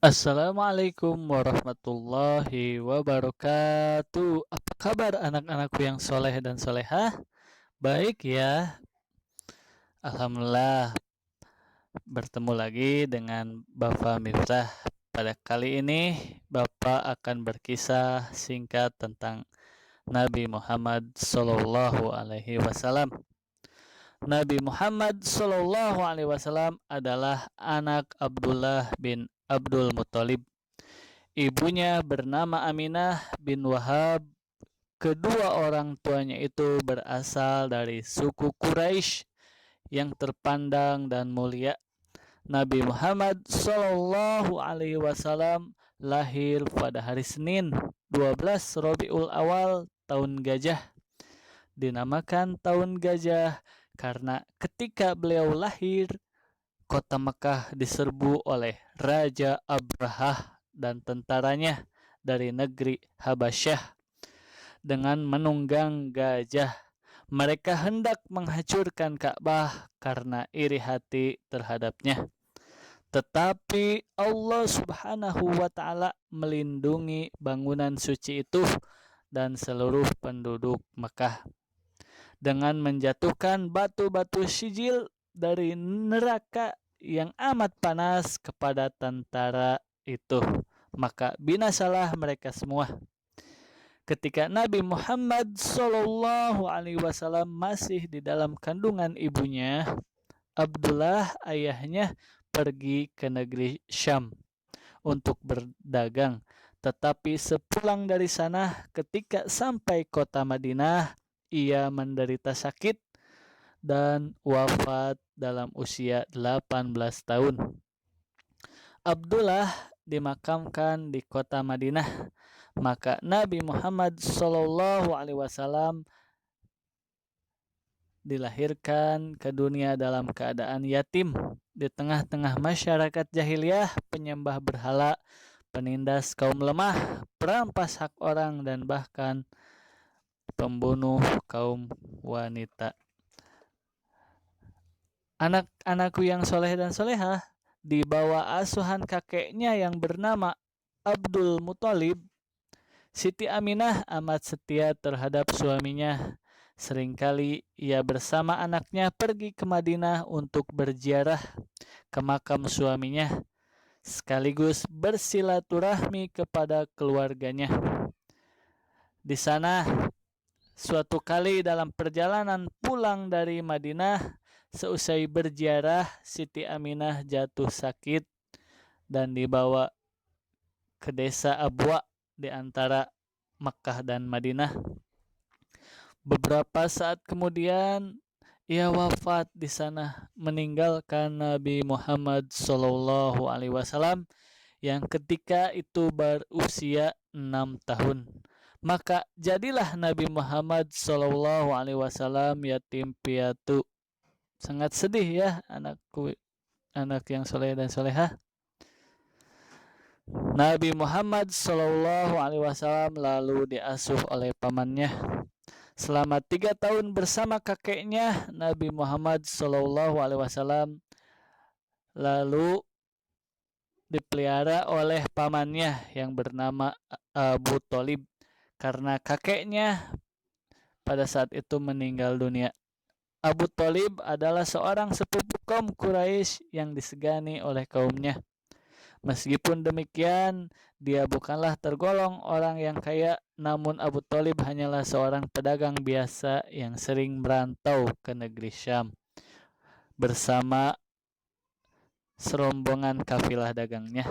Assalamualaikum warahmatullahi wabarakatuh. Apa kabar anak-anakku yang soleh dan solehah? Baik ya, Alhamdulillah bertemu lagi dengan Bapak Miftah. Pada kali ini Bapak akan berkisah singkat tentang Nabi Muhammad Sallallahu Alaihi Wasallam. Nabi Muhammad Sallallahu Alaihi Wasallam adalah anak Abdullah bin Abdul Muthalib. Ibunya bernama Aminah bin Wahab. Kedua orang tuanya itu berasal dari suku Quraisy yang terpandang dan mulia. Nabi Muhammad Shallallahu Alaihi Wasallam lahir pada hari Senin 12 Rabiul Awal tahun Gajah. Dinamakan tahun Gajah karena ketika beliau lahir, kota Mekah diserbu oleh Raja Abrahah dan tentaranya dari negeri Habasyah dengan menunggang gajah. Mereka hendak menghancurkan Ka'bah karena iri hati terhadapnya. Tetapi Allah Subhanahu wa Ta'ala melindungi bangunan suci itu dan seluruh penduduk Mekah dengan menjatuhkan batu-batu sijil dari neraka yang amat panas kepada tentara itu. Maka binasalah mereka semua. Ketika Nabi Muhammad Sallallahu Alaihi Wasallam masih di dalam kandungan ibunya, Abdullah ayahnya pergi ke negeri Syam untuk berdagang. Tetapi sepulang dari sana, ketika sampai kota Madinah, ia menderita sakit dan wafat dalam usia 18 tahun. Abdullah dimakamkan di kota Madinah. Maka Nabi Muhammad Shallallahu Alaihi Wasallam dilahirkan ke dunia dalam keadaan yatim di tengah-tengah masyarakat jahiliyah, penyembah berhala, penindas kaum lemah, perampas hak orang, dan bahkan pembunuh kaum wanita. Anak-anakku yang soleh dan solehah, di bawah asuhan kakeknya yang bernama Abdul Muthalib, Siti Aminah amat setia terhadap suaminya. Seringkali ia bersama anaknya pergi ke Madinah untuk berziarah ke makam suaminya, sekaligus bersilaturahmi kepada keluarganya. Di sana, suatu kali dalam perjalanan pulang dari Madinah, seusai berziarah, Siti Aminah jatuh sakit dan dibawa ke desa Abwa di antara Makkah dan Madinah. Beberapa saat kemudian ia wafat di sana, meninggalkan Nabi Muhammad Sallallahu Alaihi Wasallam yang ketika itu berusia 6 tahun. Maka jadilah Nabi Muhammad Sallallahu Alaihi Wasallam yatim piatu. Sangat sedih ya anakku, anak yang soleh dan solehah. Nabi Muhammad Shallallahu Alaihi Wasallam lalu diasuh oleh pamannya. Selama 3 tahun bersama kakeknya, Nabi Muhammad Shallallahu Alaihi Wasallam lalu dipelihara oleh pamannya yang bernama Abu Thalib karena kakeknya pada saat itu meninggal dunia. Abu Thalib adalah seorang sepupu kaum Quraisy yang disegani oleh kaumnya. Meskipun demikian, dia bukanlah tergolong orang yang kaya, namun Abu Thalib hanyalah seorang pedagang biasa yang sering merantau ke negeri Syam bersama serombongan kafilah dagangnya.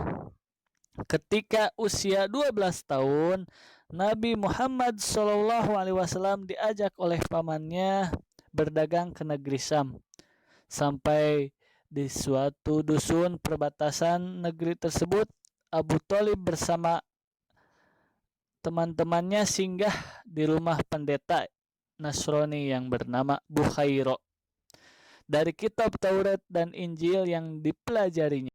Ketika usia 12 tahun, Nabi Muhammad SAW diajak oleh pamannya berdagang ke negeri Syam. Sampai di suatu dusun perbatasan negeri tersebut, Abu Thalib bersama teman-temannya singgah di rumah pendeta Nasrani yang bernama Bukhairo. Dari kitab Taurat dan Injil yang dipelajarinya,